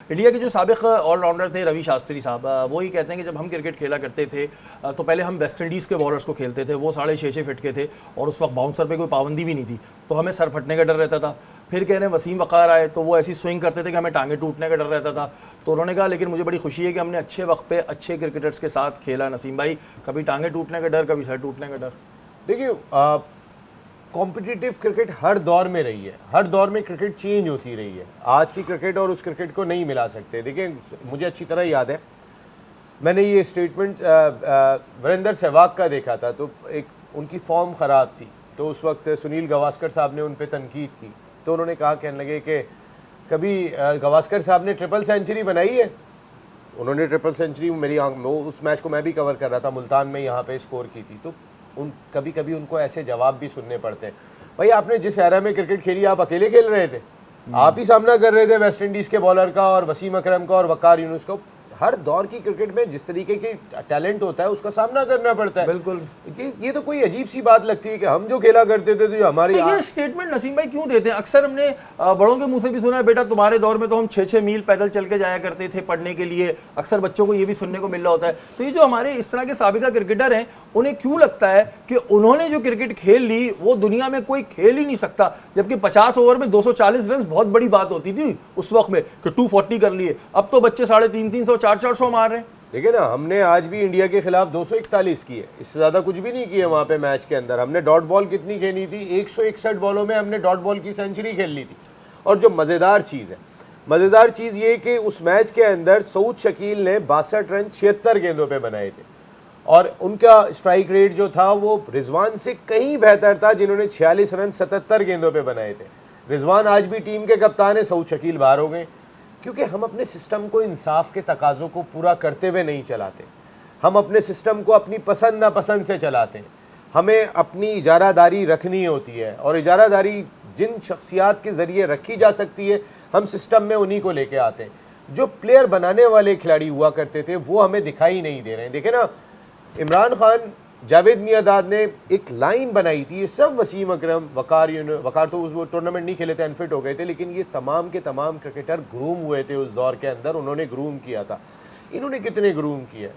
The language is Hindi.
इंडिया के जो साबिक ऑलराउंडर थे रवि शास्त्री साहब, वो ही कहते हैं कि जब हम क्रिकेट खेला करते थे तो पहले हम वेस्ट इंडीज़ के बॉलर्स को खेलते थे, वो 6.5 फीट के थे और उस वक्त बाउंसर पे कोई पाबंदी भी नहीं थी, तो हमें सर फटने का डर रहता था। फिर कह रहे हैं वसीम वक़ार आए तो वो ऐसी स्विंग करते थे कि हमें टांगे टूटने का डर रहता था। तो उन्होंने कहा लेकिन मुझे बड़ी खुशी है कि हमने अच्छे वक्त पे अच्छे क्रिकेटर्स के साथ खेला। नसीम भाई, कभी टांगे टूटने का डर, कभी सर टूटने का डर। देखिए, कॉम्पिटिटिव क्रिकेट हर दौर में रही है, हर दौर में क्रिकेट चेंज होती रही है। आज की क्रिकेट और उस क्रिकेट को नहीं मिला सकते। देखिए, मुझे अच्छी तरह याद है, मैंने ये स्टेटमेंट वीरेंद्र सहवाग का देखा था, तो एक उनकी फॉर्म ख़राब थी, तो उस वक्त सुनील गावस्कर साहब ने उन पर तनकीद की, तो उन्होंने कहा, कहने लगे कि कभी गावस्कर साहब ने ट्रिपल सेंचुरी बनाई है? उन्होंने ट्रिपल सेंचुरी मेरी उस मैच को मैं भी कवर कर रहा था, मुल्तान में यहाँ पे स्कोर की थी। तो कभी कभी उनको ऐसे जवाब भी सुनने पड़ते हैं। भाई, आपने जिस एरा में क्रिकेट खेली, आप अकेले खेल रहे थे, आप ही सामना कर रहे थे वेस्ट इंडीज़ के बॉलर का और वसीम अकरम का और वकार यूनुस का। हर दौर की क्रिकेट में जिस तरीके की टैलेंट होता है उसका सामना करना पड़ता है। बिल्कुल, ये तो कोई अजीब सी बात लगती है कि हम जो खेला करते थे तो हमारी ये स्टेटमेंट नसीम भाई क्यों देते हैं? अक्सर हमने बड़ों के मुंह से भी सुना है, बेटा तुम्हारे दौर में तो हम 6-6 मील पैदल चल के जाया करते थे पढ़ने के लिए। अक्सर बच्चों को ये भी सुनने को मिल रहा होता है। तो ये जो हमारे इस तरह के साबिका क्रिकेटर हैं, उन्हें क्यों लगता है कि उन्होंने जो क्रिकेट खेल ली वो दुनिया में कोई खेल ही नहीं सकता, जबकि 50 ओवर में 240 रन बहुत बड़ी बात होती थी उस वक्त में कि 240 कर लिए। अब तो बच्चे 350-300, 400 मार रहे हैं। देखिए ना, हमने आज भी इंडिया के खिलाफ 241 की है, इससे ज़्यादा कुछ भी नहीं किया वहाँ पे मैच के अंदर। हमने डॉट बॉल कितनी खेली थी? 161 बॉलों में हमने डॉट बॉल की सेंचुरी खेल ली थी। और जो मज़ेदार चीज़ ये कि उस मैच के अंदर सऊद शकील ने 62 रन 76 गेंदों पे बनाए थे और उनका स्ट्राइक रेट जो था वो रिजवान से कहीं बेहतर था, जिन्होंने 46 रन 77 गेंदों पे बनाए थे। रिजवान आज भी टीम के कप्तान है, सऊद शकील बाहर हो गए, क्योंकि हम अपने सिस्टम को इंसाफ के तकाज़ों को पूरा करते हुए नहीं चलाते। हम अपने सिस्टम को अपनी पसंद नापसंद से चलाते हैं। हमें अपनी इजारादारी रखनी होती है और इजारादारी जिन शख्सियात के ज़रिए रखी जा सकती है, हम सिस्टम में उन्हीं को लेके आते हैं। जो प्लेयर बनाने वाले खिलाड़ी हुआ करते थे वो हमें दिखाई नहीं दे रहे हैं। देखे ना, इमरान खान, जावेद मियांदाद ने एक लाइन बनाई थी, ये सब वसीम अकरम, वकार तो उस वो टूर्नामेंट नहीं खेले थे, अनफिट हो गए थे, लेकिन ये तमाम के तमाम क्रिकेटर ग्रूम हुए थे उस दौर के अंदर, उन्होंने ग्रूम किया था। इन्होंने कितने ग्रूम किया?